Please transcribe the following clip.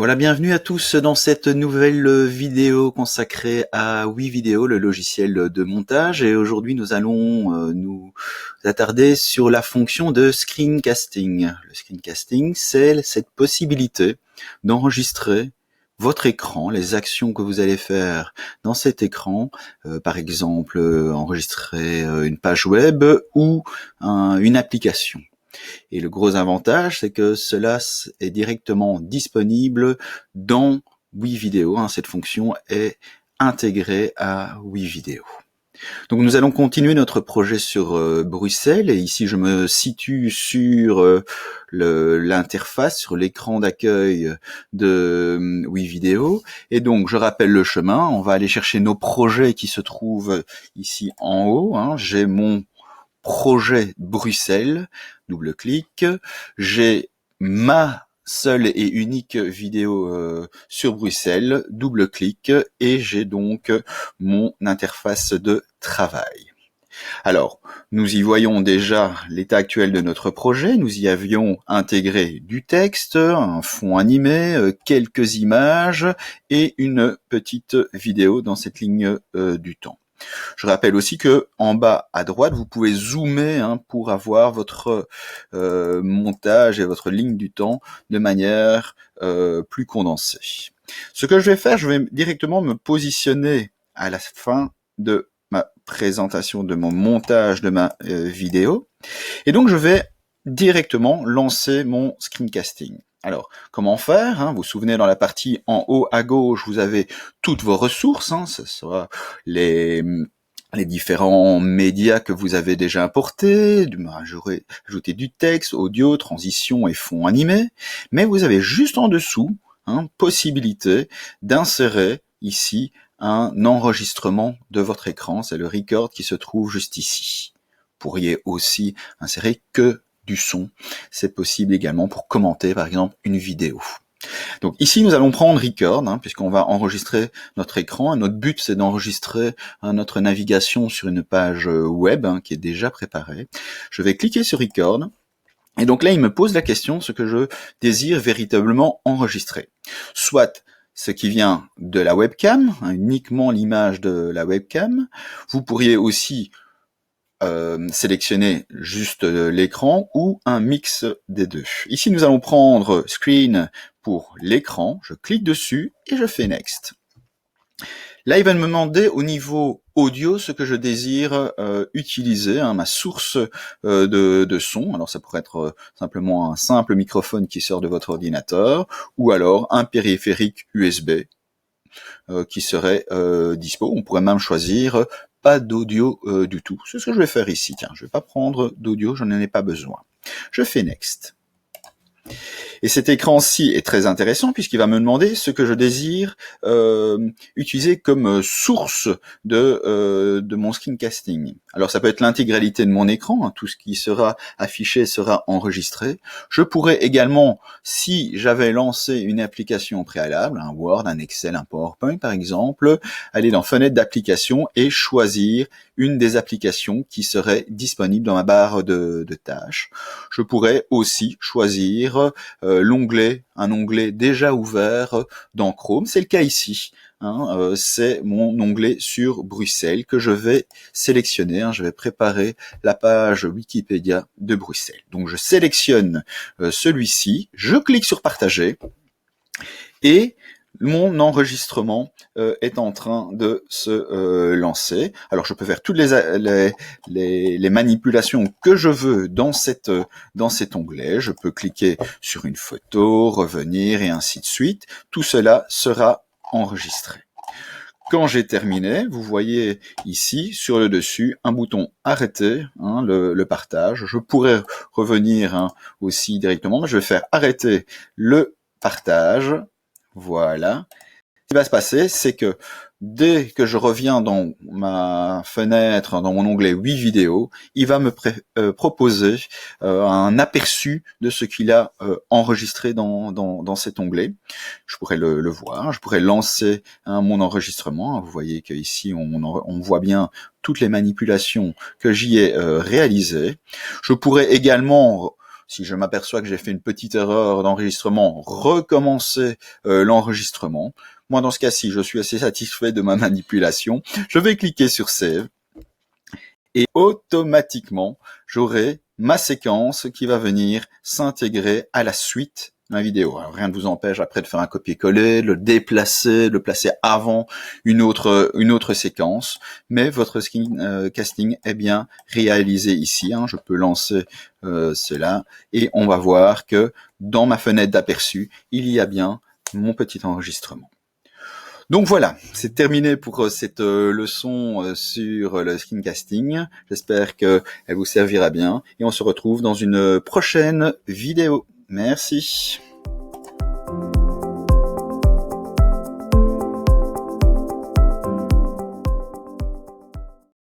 Voilà, bienvenue à tous dans cette nouvelle vidéo consacrée à WeVideo, le logiciel de montage. Et aujourd'hui, nous allons nous attarder sur la fonction de screencasting. Le screencasting, c'est cette possibilité d'enregistrer votre écran, les actions que vous allez faire dans cet écran, par exemple enregistrer une page web ou une application. Et le gros avantage, c'est que cela est directement disponible dans WeVideo. Cette fonction est intégrée à WeVideo. Donc nous allons continuer notre projet sur Bruxelles, et ici je me situe sur l'interface, sur l'écran d'accueil de WeVideo. Et donc je rappelle le chemin, on va aller chercher nos projets qui se trouvent ici en haut. J'ai mon projet Bruxelles, double-clic, j'ai ma seule et unique vidéo sur Bruxelles, double-clic, et j'ai donc mon interface de travail. Alors, nous y voyons déjà l'état actuel de notre projet. Nous y avions intégré du texte, un fond animé, quelques images et une petite vidéo dans cette ligne du temps. Je rappelle aussi que en bas à droite, vous pouvez zoomer pour avoir votre montage et votre ligne du temps de manière plus condensée. Ce que je vais faire, je vais directement me positionner à la fin de ma présentation, de mon montage de ma vidéo. Et donc, je vais directement lancer mon screencasting. Alors, comment faire Vous vous souvenez, dans la partie en haut à gauche, vous avez toutes vos ressources, ce sera les différents médias que vous avez déjà importés, ajouter du texte, audio, transition et fond animé, mais vous avez juste en dessous possibilité d'insérer ici un enregistrement de votre écran, c'est le record qui se trouve juste ici. Vous pourriez aussi insérer que du son, c'est possible également pour commenter par exemple une vidéo. Donc ici nous allons prendre record, puisqu'on va enregistrer notre écran. Notre but c'est d'enregistrer notre navigation sur une page web qui est déjà préparée. Je vais cliquer sur record. Et donc là il me pose la question, ce que je désire véritablement enregistrer. Soit ce qui vient de la webcam, uniquement l'image de la webcam. Vous pourriez aussi sélectionner juste l'écran ou un mix des deux. Ici, nous allons prendre Screen pour l'écran. Je clique dessus et je fais Next. Là, il va me demander au niveau audio ce que je désire utiliser, ma source de son. Alors, ça pourrait être simplement un simple microphone qui sort de votre ordinateur ou alors un périphérique USB qui serait dispo. On pourrait même choisir pas d'audio du tout. C'est ce que je vais faire ici. Tiens, je vais pas prendre d'audio, je n'en ai pas besoin. Je fais Next. Et cet écran-ci est très intéressant puisqu'il va me demander ce que je désire utiliser comme source de mon screencasting. Alors ça peut être l'intégralité de mon écran, tout ce qui sera affiché sera enregistré. Je pourrais également, si j'avais lancé une application préalable, un Word, un Excel, un PowerPoint par exemple, aller dans Fenêtre d'application et choisir une des applications qui serait disponible dans ma barre de tâches. Je pourrais aussi choisir un onglet déjà ouvert dans Chrome. C'est le cas ici. C'est mon onglet sur Bruxelles que je vais sélectionner. Je vais préparer la page Wikipédia de Bruxelles. Donc je sélectionne celui-ci, je clique sur partager et mon enregistrement est en train de se lancer. Alors je peux faire toutes les manipulations que je veux dans cet onglet. Je peux cliquer sur une photo, revenir et ainsi de suite. Tout cela sera enregistré. Quand j'ai terminé, vous voyez ici sur le dessus un bouton arrêter le partage. Je pourrais revenir aussi directement, mais je vais faire arrêter le partage. Voilà. Ce qui va se passer, c'est que dès que je reviens dans ma fenêtre, dans mon onglet WeVideo, il va me proposer un aperçu de ce qu'il a enregistré dans cet onglet. Je pourrais le voir, je pourrais lancer mon enregistrement. Vous voyez qu'ici, on voit bien toutes les manipulations que j'y ai réalisées. Je pourrais également Si je m'aperçois que j'ai fait une petite erreur d'enregistrement, recommencer l'enregistrement. Moi, dans ce cas-ci, je suis assez satisfait de ma manipulation. Je vais cliquer sur Save et automatiquement, j'aurai ma séquence qui va venir s'intégrer à la suite de la vidéo. Alors, rien ne vous empêche après de faire un copier-coller, le déplacer, le placer avant une autre séquence, mais votre screencasting est bien réalisé ici. Je peux lancer cela et on va voir que dans ma fenêtre d'aperçu, il y a bien mon petit enregistrement. Donc voilà, c'est terminé pour cette leçon sur le screencasting. J'espère qu'elle vous servira bien et on se retrouve dans une prochaine vidéo. Merci.